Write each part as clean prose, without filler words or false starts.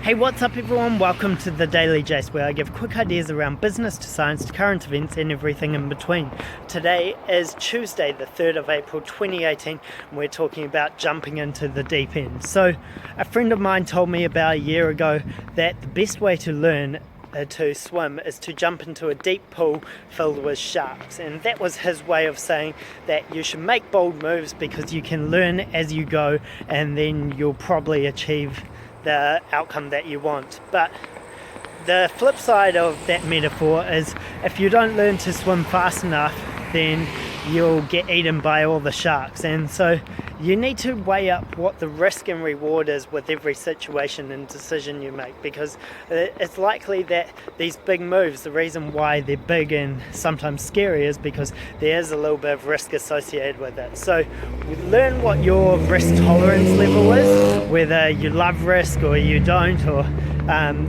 Hey, what's up everyone? Welcome to the Daily Jace, where I give quick ideas around business to science to current events and everything in between. Today is Tuesday, the 3rd of April 2018, and we're talking about jumping into the deep end. So a friend of mine told me about a year ago that the best way to learn to swim is to jump into a deep pool filled with sharks, and that was his way of saying that you should make bold moves because you can learn as you go, and then you'll probably achieve the outcome that you want. But the flip side of that metaphor is if you don't learn to swim fast enough, then you'll get eaten by all the sharks. And so you need to weigh up what the risk and reward is with every situation and decision you make, because it's likely that these big moves, the reason why they're big and sometimes scary is because there's a little bit of risk associated with it. So learn what your risk tolerance level is, whether you love risk or you don't, or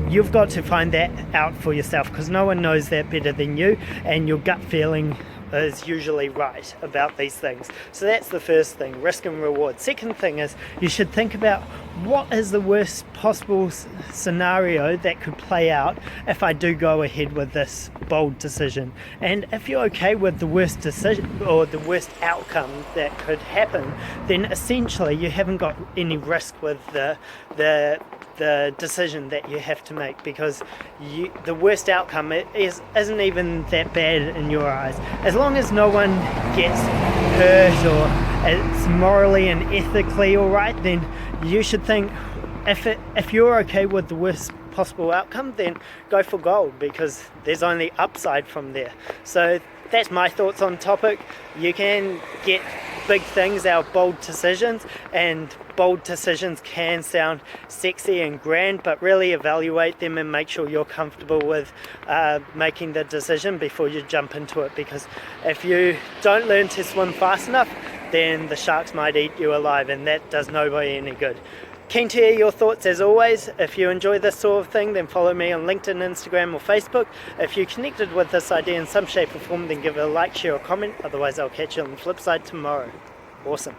you've got to find that out for yourself, because no one knows that better than you, and your gut feeling is usually right about these things. So that's the first thing, risk and reward. Second thing is you should think about what is the worst possible scenario that could play out if I do go ahead with this bold decision. And if you're okay with the worst decision or the worst outcome that could happen, then essentially you haven't got any risk with the decision that you have to make, because the worst outcome isn't even that bad in your eyes. As long as no one gets hurt or it's morally and ethically alright, then you should think if you're okay with the worst possible outcome, then go for gold, because there's only upside from there. So that's my thoughts on the topic. You can get big things out of bold decisions, and bold decisions can sound sexy and grand, but really evaluate them and make sure you're comfortable with making the decision before you jump into it, because if you don't learn to swim fast enough, then the sharks might eat you alive, and that does nobody any good. Keen to hear your thoughts as always. If you enjoy this sort of thing, then follow me on LinkedIn, Instagram or Facebook. If you connected with this idea in some shape or form, then give it a like, share or comment. Otherwise I'll catch you on the flip side tomorrow. Awesome.